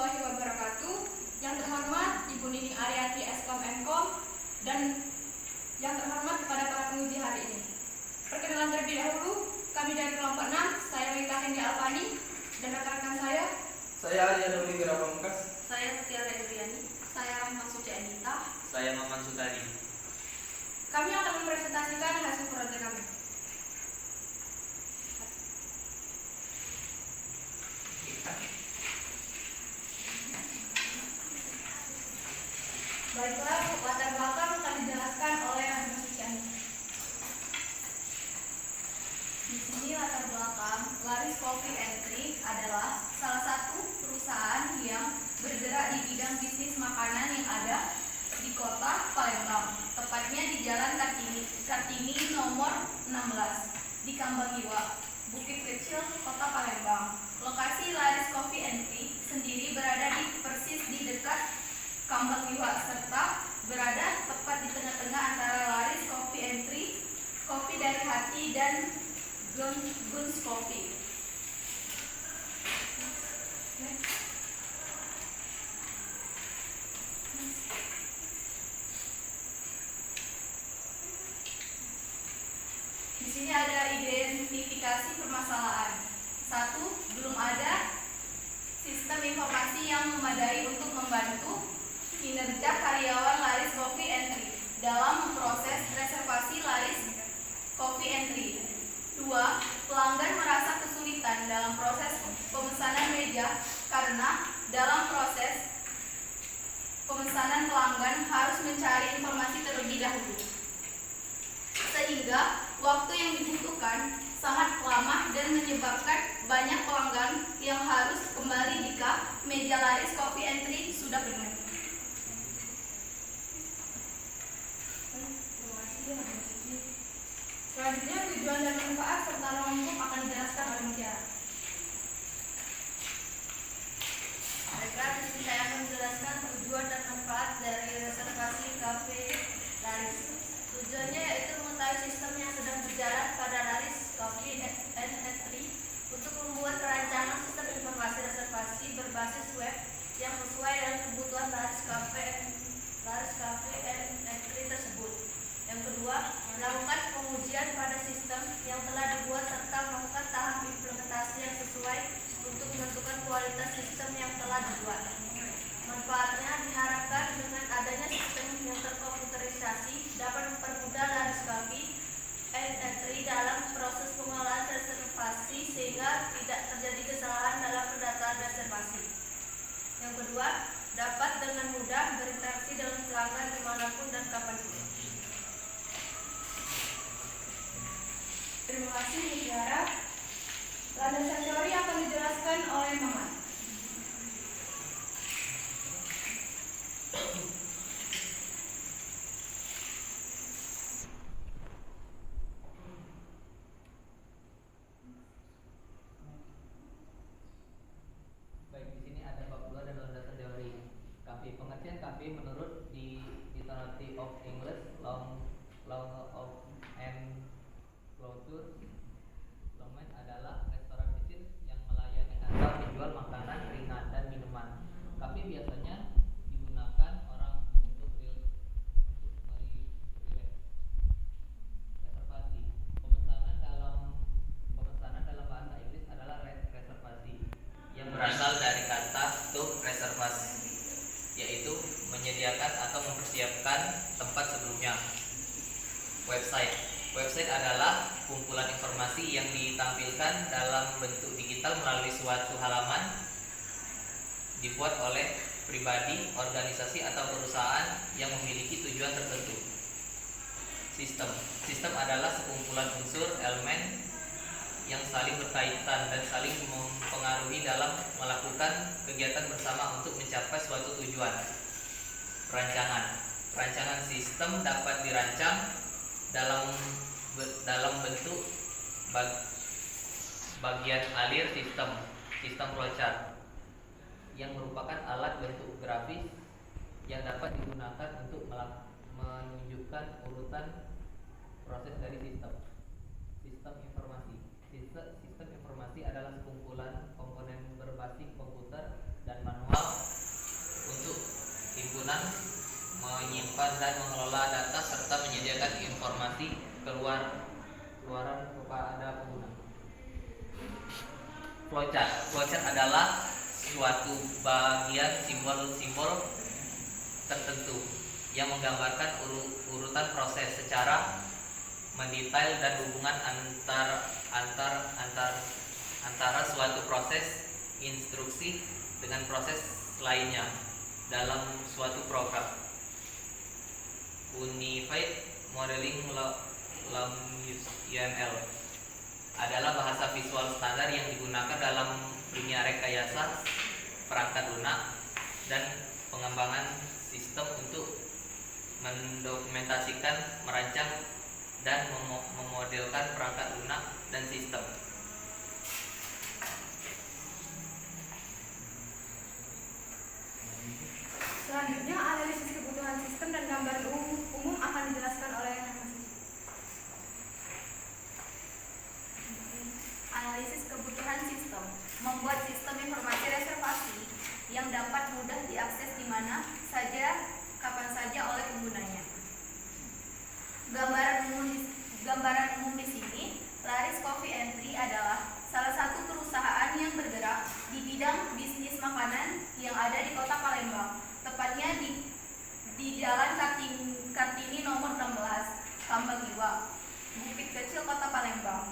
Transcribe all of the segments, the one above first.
warahmatullahi wabarakatuh. Yang terhormat Ibu Nining Ariati Eskom Mkom dan yang terhormat kepada para penguji hari ini. Perkenalan terlebih dahulu, kami dari kelompok 6, saya Wita Hendi Alfani dan rekan-rekan saya Arya Doli Wirapamungkas, saya Mutiara Indriani, saya Rahma Suci Anita, saya Maman Sutari. Kami akan mempresentasikan hasil proyek kami. Baiklah, latar belakang akan dijelaskan oleh Rahma Suci Anita. Di sini latar belakang Laris Coffee and Treat adalah salah satu perusahaan yang bergerak di bidang bisnis makanan yang ada di kota Palembang, tepatnya di Jalan Kartini nomor 16 di Kambangiwa, Bukit Kecil, Kota Palembang. Lokasi Laris Coffee and Treat sendiri berada di persis di dekat Kambangiwa serta berada tepat di tengah-tengah antara Laris Coffee and Treat, Kopi dari Hati dan Guns Coffee. Di sini ada identifikasi permasalahan. 1. Belum ada sistem informasi yang memadai untuk membantu kinerja karyawan Laris Coffee and Treat dalam memproses reservasi Laris Coffee and Treat. 2. Pelanggan merasa kesulitan dalam proses pemesanan meja karena dalam proses pemesanan pelanggan harus mencari informasi terlebih dahulu, sehingga waktu yang dibutuhkan sangat lama dan menyebabkan banyak pelanggan yang harus kembali jika meja Laris Coffee and Treat sudah penuh. Selanjutnya, tujuan dan manfaat serta lengkap akan dijelaskan oleh Mutiara. Baiklah, di sini saya akan menjelaskan tujuan dan manfaat dari reservasi kafe Laris. Tujuannya yaitu mengetahui sistem yang sedang berjalan pada Laris Coffee and Treat untuk membuat perancangan sistem informasi reservasi berbasis web yang sesuai dengan kebutuhan Laris Coffee and Treat tersebut. Yang kedua, melakukan pengujian pada sistem yang telah dibuat serta melakukan tahap implementasi yang sesuai untuk menentukan kualitas sistem yang telah dibuat. Manfaatnya diharapkan dengan adanya sistem yang terkomputerisasi dapat mempermudah Laris Coffee and Treat dalam proses pengelolaan reservasi sehingga tidak terjadi kesalahan dalam pendataan reservasi. Yang kedua, dapat dengan mudah berinteraksi dengan pelanggan dimanapun dan kapanpun. Terima kasih Mutiara. Landasan teori akan dijelaskan oleh Maman. Baik, di sini ada bab 2 dan landasan teori. Pengertian KP menurut di Dictionary of English, long of and closure. Longman adalah restoran kecil yang melayani atau menjual makanan ringan dan minuman. KP biasanya digunakan orang untuk reservasi. Pemesanan dalam bahasa Inggris adalah reservasi, yang berasal dari kata to reservasi, yaitu menyediakan atau mempersiapkan tempat sebelumnya. Website adalah kumpulan informasi yang ditampilkan dalam bentuk digital melalui suatu halaman dibuat oleh pribadi, organisasi, atau perusahaan yang memiliki tujuan tertentu. Sistem adalah sekumpulan unsur elemen yang saling berkaitan dan saling mempengaruhi dalam melakukan kegiatan bersama untuk mencapai suatu tujuan. Perancangan sistem dapat dirancang dalam bentuk bagian alir sistem flowchart yang merupakan alat bentuk grafis yang dapat digunakan untuk menunjukkan urutan proses dari sistem. Sistem informasi adalah sekumpulan komponen berbasis komputer dan manual pengguna, menyimpan dan mengelola data serta menyediakan informasi keluaran kepada pengguna. Flowchart adalah suatu bagian simbol-simbol tertentu yang menggambarkan urutan proses secara mendetail dan hubungan antara suatu proses instruksi dengan proses lainnya dalam suatu program. Unified Modeling Language (UML) adalah bahasa visual standar yang digunakan dalam dunia rekayasa perangkat lunak dan pengembangan sistem untuk mendokumentasikan, merancang, dan memodelkan perangkat lunak dan sistem. Selanjutnya, analisis kebutuhan sistem dan gambaran umum akan dijelaskan oleh Analisis kebutuhan sistem membuat sistem informasi reservasi yang dapat mudah diakses di mana saja, kapan saja oleh penggunanya. Gambaran umum di sini, Laris Coffee Entry adalah salah satu perusahaan yang bergerak di bidang bisnis makanan yang ada di Kota Palembang, tepatnya di Jalan Kartini nomor 16, Kambangiwa, Bukit Kecil, Kota Palembang.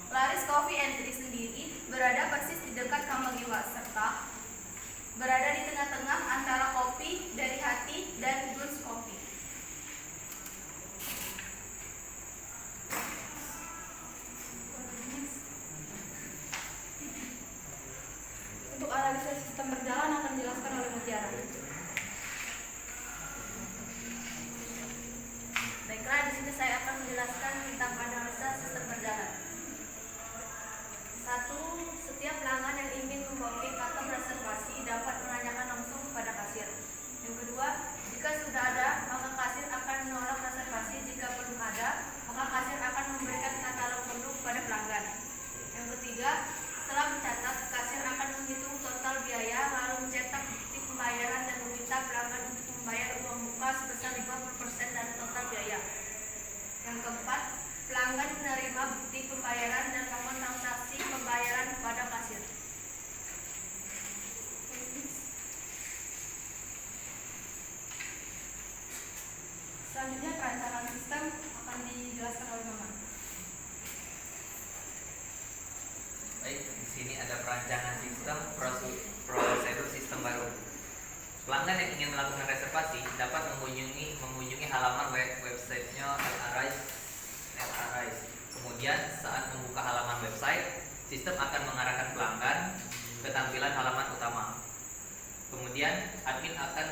Laris Coffee Entry sendiri berada persis di dekat Kambangiwa serta berada di tengah-tengah antara kopi dari hati dan Goods Coffee. Untuk analisis sistem berjalan akan dijelaskan oleh Mutiara. Baiklah, di sini saya akan menjelaskan tentang analisa sistem berjalan. 1. Setiap pelanggan yang ingin membuat kartu reservasi dapat menanyakan langsung kepada kasir. Yang kedua, jika sudah ada, maka kasir akan menolak reservasi. Jika belum ada, maka kasir akan memberikan katalog menu kepada pelanggan. Yang ketiga, setelah mencatat, kasir akan menghitung total biaya, lalu mencetak bukti pembayaran dan meminta pelanggan untuk membayar uang muka sebesar 50% dari total biaya. Yang keempat, pelanggan menerima bukti pembayaran dan melakukan transaksi pembayaran kepada kasir. Selanjutnya, perancangan sistem akan dijelaskan oleh Maman. Baik, di sini ada perancangan sistem prosedur sistem baru. Pelanggan yang ingin melakukan reservasi dapat mengunjungi halaman websitenya LRISE. Kemudian saat membuka halaman website, sistem akan mengarahkan pelanggan ke tampilan halaman utama. Kemudian admin akan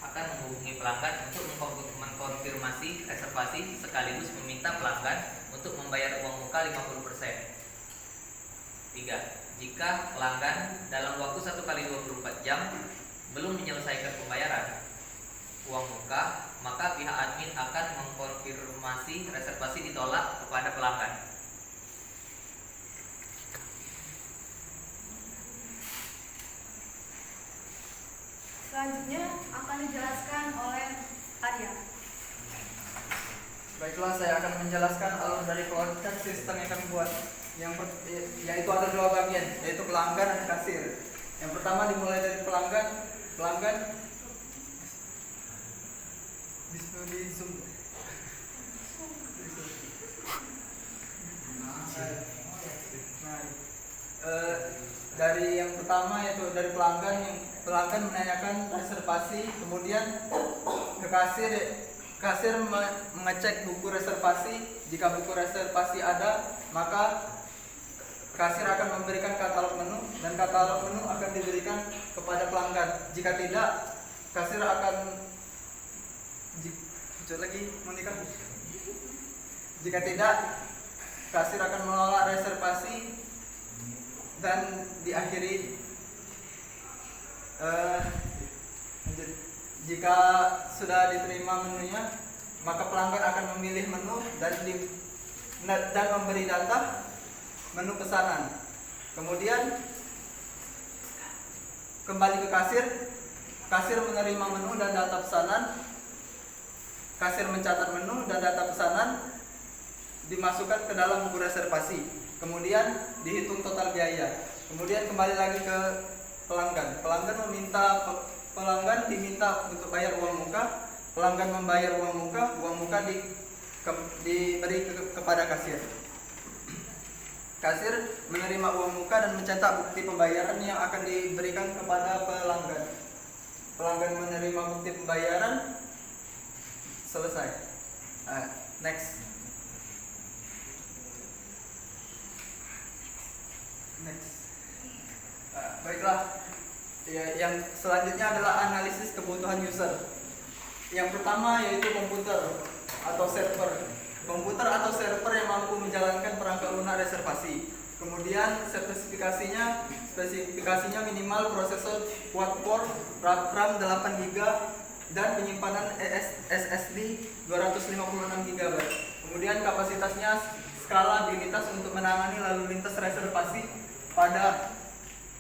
menghubungi pelanggan untuk mengkonfirmasi reservasi sekaligus meminta pelanggan untuk membayar uang muka 50%. 3. Jika pelanggan dalam waktu 1x24 jam belum menyelesaikan pembayaran uang muka, maka pihak admin akan mengkonfirmasi reservasi ditolak kepada pelanggan. Selanjutnya akan dijelaskan oleh Arya. Baiklah, saya akan menjelaskan alur dari flowchart sistem yang kami buat. Yaitu ada dua bagian, yaitu pelanggan dan kasir. Yang pertama dimulai dari pelanggan di Zoom. Dari yang pertama yaitu dari pelanggan menanyakan reservasi, kemudian ke kasir mengecek buku reservasi. Jika buku reservasi ada, maka kasir akan memberikan katalog menu dan katalog menu akan diberikan kepada pelanggan. Jika tidak, kasir akan Jika tidak, kasir akan menolak reservasi dan diakhiri. Jika sudah diterima menunya, maka pelanggan akan memilih menu dan memberi data menu pesanan. Kemudian kembali ke kasir kasir menerima menu dan data pesanan. Kasir mencatat menu dan data pesanan dimasukkan ke dalam buku reservasi. Kemudian dihitung total biaya. Kemudian kembali lagi ke pelanggan. Pelanggan diminta untuk bayar uang muka. Pelanggan membayar uang muka diberi kepada kasir. Kasir menerima uang muka dan mencetak bukti pembayaran yang akan diberikan kepada pelanggan. Pelanggan menerima bukti pembayaran, selesai. Next. Baiklah. Yang selanjutnya adalah analisis kebutuhan user. Yang pertama yaitu komputer atau server. Komputer atau server yang mampu menjalankan perangkat lunak reservasi. Kemudian spesifikasinya minimal prosesor quad-core, RAM 8 GB dan penyimpanan SSD 256 GB. Kemudian kapasitasnya skalabilitas untuk menangani lalu lintas reservasi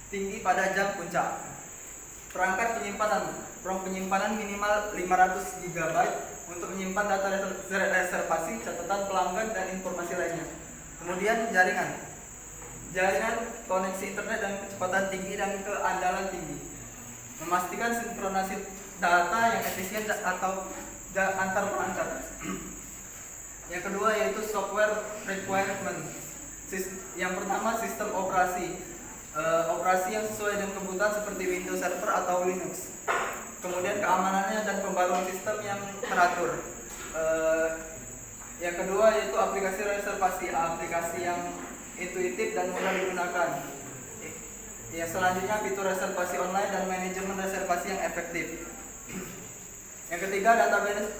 tinggi pada jam puncak. Perangkat penyimpanan minimal 500 GB untuk menyimpan data reservasi, catatan pelanggan dan informasi lainnya. Kemudian jaringan koneksi internet dan kecepatan tinggi dan keandalan tinggi. Memastikan sinkronasi data yang efisien atau antar perangkat. Yang kedua yaitu software requirement. Yang pertama sistem operasi. Operasi yang sesuai dengan kebutuhan seperti Windows Server atau Linux. Kemudian keamanannya dan pembaruan sistem yang teratur. Yang kedua yaitu aplikasi reservasi, aplikasi yang intuitif dan mudah digunakan. Yang selanjutnya fitur reservasi online dan manajemen reservasi yang efektif. Yang ketiga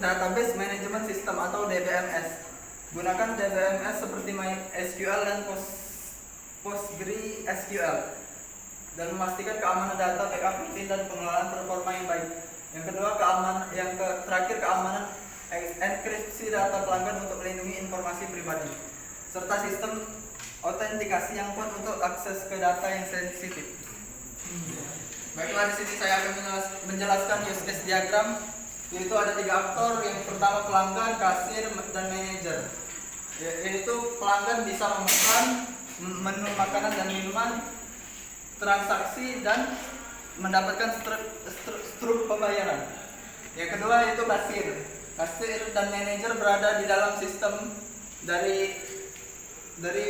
database management system atau DBMS. Gunakan DBMS seperti MySQL dan PostgreSQL dan memastikan keamanan data, backup rutin dan pengelolaan performa yang baik. Terakhir keamanan enkripsi data pelanggan untuk melindungi informasi pribadi serta sistem autentikasi yang kuat untuk akses ke data yang sensitif. Baiklah, di sini saya akan menjelaskan use case diagram, yaitu ada 3 aktor. Yang pertama pelanggan, kasir, dan manajer. Yaitu pelanggan bisa memesan menu makanan dan minuman, transaksi, dan mendapatkan struk pembayaran. Yang kedua yaitu kasir. Kasir dan manajer berada di dalam sistem dari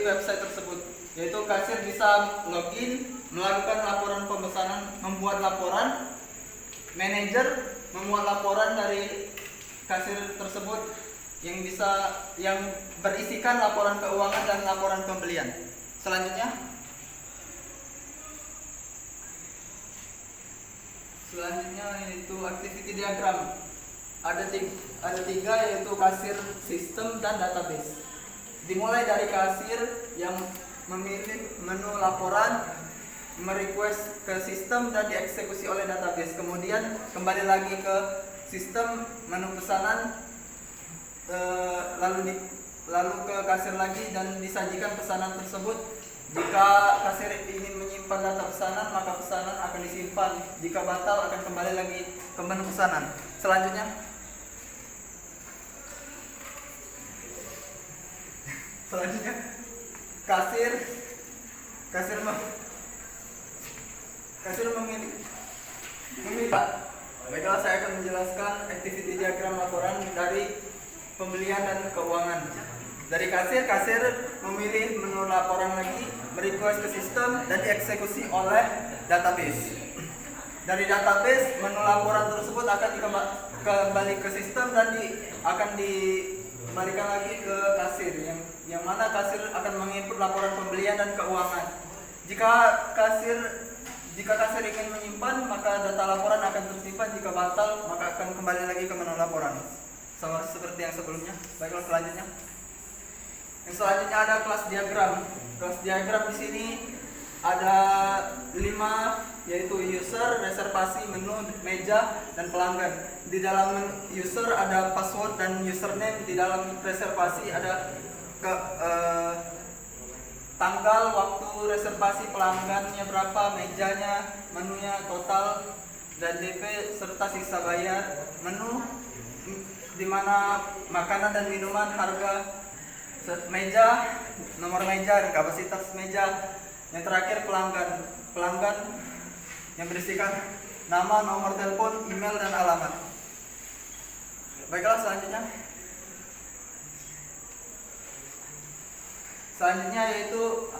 website tersebut. Yaitu kasir bisa login, melakukan laporan pemesanan, membuat laporan. Manajer membuat laporan dari kasir tersebut yang berisikan laporan keuangan dan laporan pembelian. Selanjutnya yaitu activity diagram. Ada tiga yaitu kasir, sistem, dan database. Dimulai dari kasir yang memilih menu laporan, merequest ke sistem dan dieksekusi oleh database. Kemudian kembali lagi ke sistem, menu pesanan, lalu ke kasir lagi dan disajikan pesanan tersebut. Jika kasir ingin menyimpan data pesanan, maka pesanan akan disimpan. Jika batal, akan kembali lagi ke menu pesanan. Selanjutnya kasir memilih. Baiklah, saya akan menjelaskan activity diagram laporan dari pembelian dan keuangan. Dari kasir memilih menu laporan lagi, merequest ke sistem, dan dieksekusi oleh database. Dari database, menu laporan tersebut akan kembali ke sistem dan akan dikembalikan lagi ke kasir, yang mana kasir akan menginput laporan pembelian dan keuangan. Jika kasir ingin menyimpan, maka data laporan akan tersimpan. Jika batal, maka akan kembali lagi ke menu laporan. Sama seperti yang sebelumnya. Baiklah, selanjutnya. Yang selanjutnya ada kelas diagram. Kelas diagram di sini ada 5, yaitu user, reservasi, menu, meja, dan pelanggan. Di dalam user ada password dan username. Di dalam reservasi ada tanggal, waktu reservasi, pelanggannya berapa, mejanya, menunya, total. dan DP serta sisa bayar, menu di mana makanan dan minuman, harga, meja, nomor meja dan kapasitas meja. Yang terakhir pelanggan yang berisikan nama, nomor telepon, email dan alamat. Baiklah, selanjutnya yaitu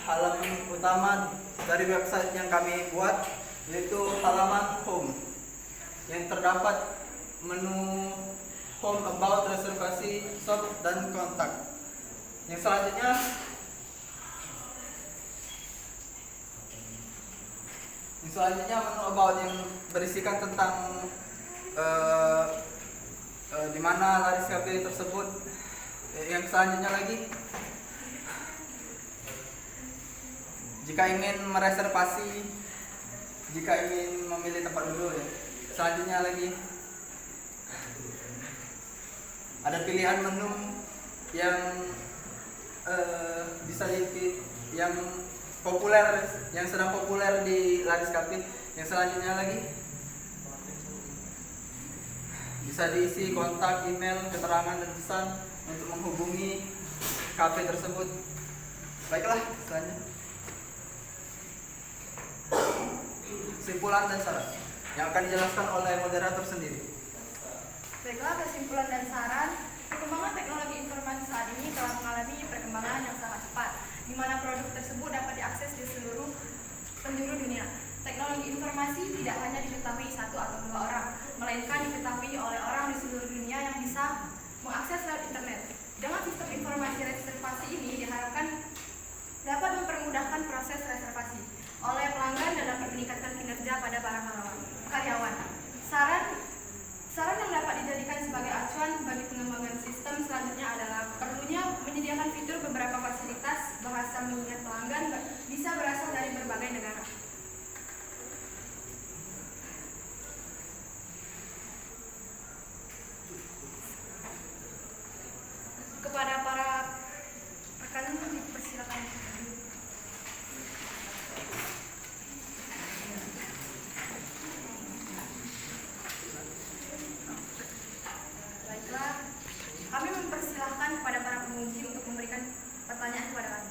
halaman utama dari website yang kami buat, yaitu halaman home yang terdapat menu home, about, reservasi, shop, dan kontak. Yang selanjutnya menu about yang berisikan tentang di mana laris cafe tersebut. Yang selanjutnya lagi, jika ingin mereservasi, jika ingin memilih tempat duduk ya. Selanjutnya lagi ada pilihan menu yang bisa yang populer, yang sedang populer di laris cafe. Yang selanjutnya lagi bisa diisi kontak, email, keterangan dan pesan untuk menghubungi kafe tersebut. Baiklah, selanjutnya kesimpulan dan saran yang akan dijelaskan oleh moderator sendiri. Baiklah, kesimpulan dan saran. Perkembangan teknologi informasi saat ini telah mengalami perkembangan yang sangat cepat, di mana produk tersebut dapat diakses di seluruh penjuru dunia. Teknologi informasi tidak hanya diketahui satu atau dua orang, melainkan diketahui oleh orang di seluruh dunia yang bisa mengakses lewat internet. Dengan sistem informasi reservasi ini diharapkan dapat mempermudahkan proses reservasi oleh pelanggan dan dapat meningkatkan kinerja pada para karyawan. Saran yang dapat dijadikan sebagai acuan bagi pengembangan sistem selanjutnya adalah perlunya menyediakan fitur beberapa fasilitas bahasa mengingat pelanggan bisa berasal dari berbagai negara. Kepada para rekan dipersilakan. Baiklah, kami mempersilahkan kepada para penguji untuk memberikan pertanyaan kepada kami.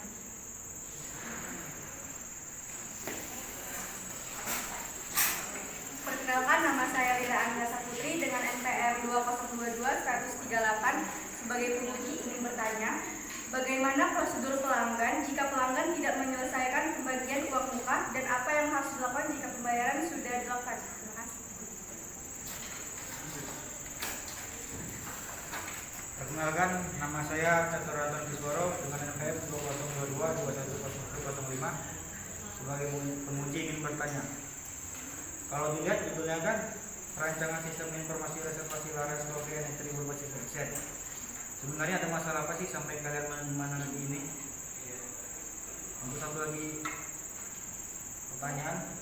Perkenalkan, nama saya Lila Anggasa Putri dengan NPR 2022-138. Sebagai penguji ingin bertanya, bagaimana prosedur pelanggan jika pelanggan tidak menyelesaikan pembagian uang muka dan apa yang harus dilakukan jika pembayaran sudah dilakukan? Terima kasih. Perkenalkan, nama saya Caturatan Kisworo dengan NPM 2022-21005. Sebagai penguji ingin bertanya, kalau dilihat judulnya kan rancangan sistem informasi reservasi laras cafe and entry berbasis website. Sebenarnya ada masalah apa sih sampai kalian menandatangani ini? Untuk satu lagi pertanyaan,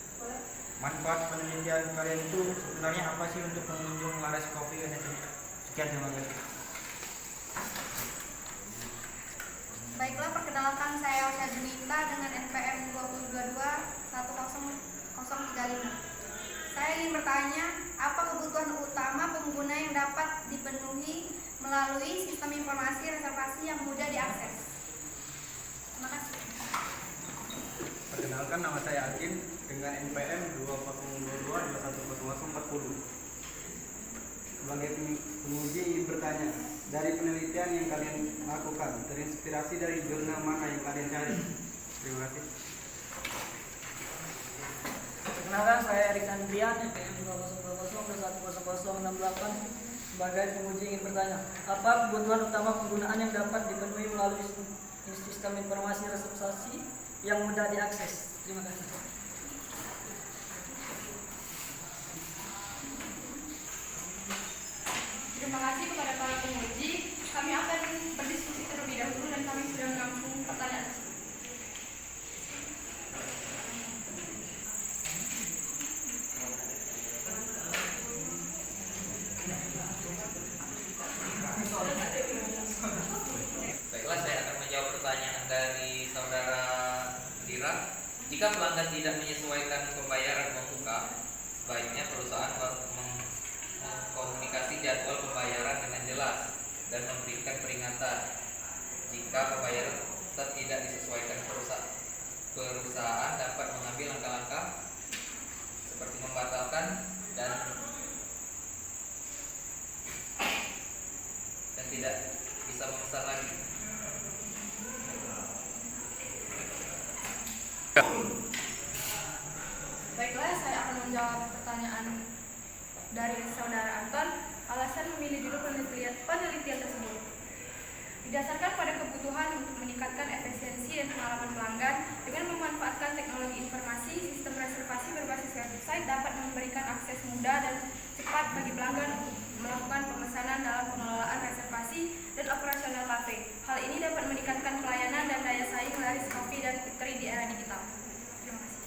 manfaat penelitian kalian itu sebenarnya apa sih untuk pengunjung laras cafe and entry? Sekian, terima kasih. Baiklah, perkenalkan saya Osha Junita dengan NPM 2022-10035. Saya ingin bertanya, apa kebutuhan utama pengguna yang dapat dipenuhi melalui sistem informasi reservasi yang mudah diakses? Terima kasih. Perkenalkan, nama saya Agin dengan NPM 2022-10040. Sebagai penguji ingin bertanya, dari penelitian yang kalian lakukan, terinspirasi dari jurnal mana yang kalian cari? Terima kasih. Perkenalkan, saya Erik Andrian, NPM 2020-10068. Sebagai penguji ingin bertanya, apa kebutuhan utama penggunaan yang dapat dipenuhi melalui sistem informasi reservasi yang mudah diakses? Terima kasih. Terima kasih kepada para penguji. Kami akan berdiskusi terlebih dahulu dan kami sudah menampung pertanyaan tersebut. Baiklah, saya akan menjawab pertanyaan dari saudara Lira. Jika pelanggan tidak dan memberikan peringatan jika pembayaran tetap tidak disesuaikan. Perusahaan dapat mengambil langkah-langkah seperti membatalkan dan tidak bisa memesan lagi. Baiklah, saya akan menjawab pertanyaan dari saudara Anton. Alasan memilih judul penelitian tersebut didasarkan pada kebutuhan untuk meningkatkan efisiensi dan pengalaman pelanggan dengan memanfaatkan teknologi informasi. Sistem reservasi berbasis website dapat memberikan akses mudah dan cepat bagi pelanggan untuk melakukan pemesanan dalam pengelolaan reservasi dan operasional kafe. Hal ini dapat meningkatkan pelayanan dan daya saing laris kopi dan eatery di era digital. Terima kasih.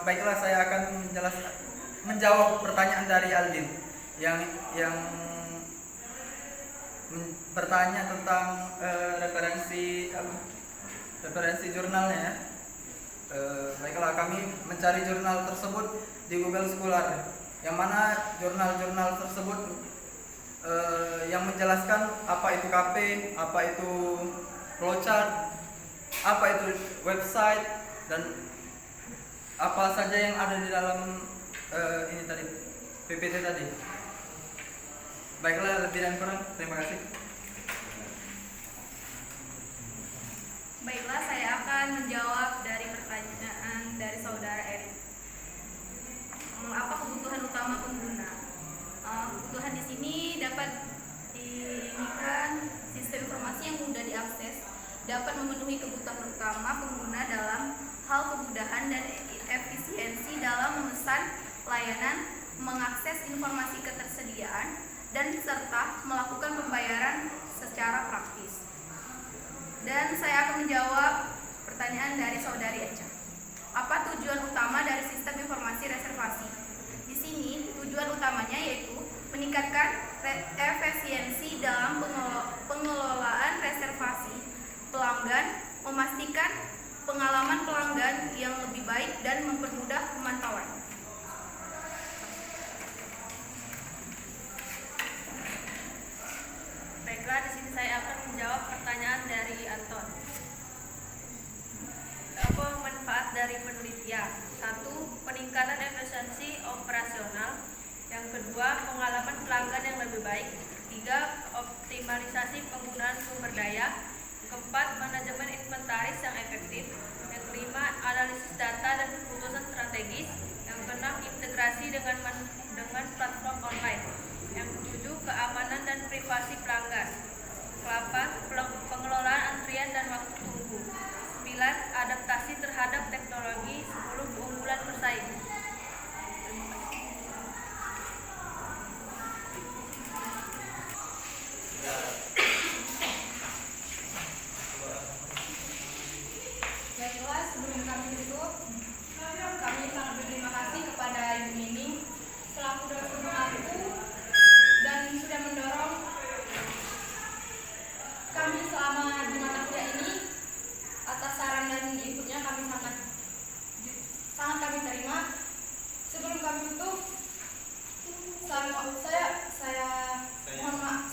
Baiklah, saya akan menjawab pertanyaan dari Aldin yang bertanya tentang referensi jurnalnya ya. Baiklah, kami mencari jurnal tersebut di Google Scholar, yang mana jurnal-jurnal tersebut yang menjelaskan apa itu KP, apa itu flowchart, apa itu website, dan apa saja yang ada di dalam ini tadi PPT tadi. Baiklah, lebih dan kurang terima kasih. Baiklah, saya akan menjawab dari pertanyaan dari saudara Erik. Apa kebutuhan utama pengguna? Kebutuhan di sini dapat diinginkan sistem informasi yang mudah diakses, dapat memenuhi kebutuhan utama pengguna dalam hal kemudahan dan efisiensi dalam memesan layanan, mengakses informasi ketersediaan, dan serta melakukan pembayaran secara praktis. Dan saya akan menjawab pertanyaan dari saudari Eca. Apa tujuan utama dari sistem informasi reservasi? Di sini tujuan utamanya yaitu meningkatkan efisiensi dalam pengelolaan reservasi pelanggan, memastikan pengalaman pelanggan yang lebih baik dan mempermudah pemantauan. Baiklah, di sini saya akan menjawab pertanyaan dari Anton. Apa manfaat dari penelitian? 1. Peningkatan efisiensi operasional. Yang kedua, pengalaman pelanggan yang lebih baik. 3. Optimalisasi penggunaan sumber daya. Keempat, manajemen inventaris yang efektif. Yang kelima, analisis data dan keputusan strategis. Yang keenam, integrasi dengan platform online. Yang ketujuh, keamanan dan privasi pelanggan. Ke-8, pengelolaan antrian dan waktu tunggu. 9, adaptasi terhadap teknologi. 10, keunggulan bersaing. Baiklah, sebelum kami tutup, kami sangat berterima kasih kepada Ibu Nining selaku dosen mengaku dan sudah mendorong kami selama di mata kuliah ini. Atas saran dan inputnya kami sangat kami terima. Sebelum kami tutup, saya mohon maaf,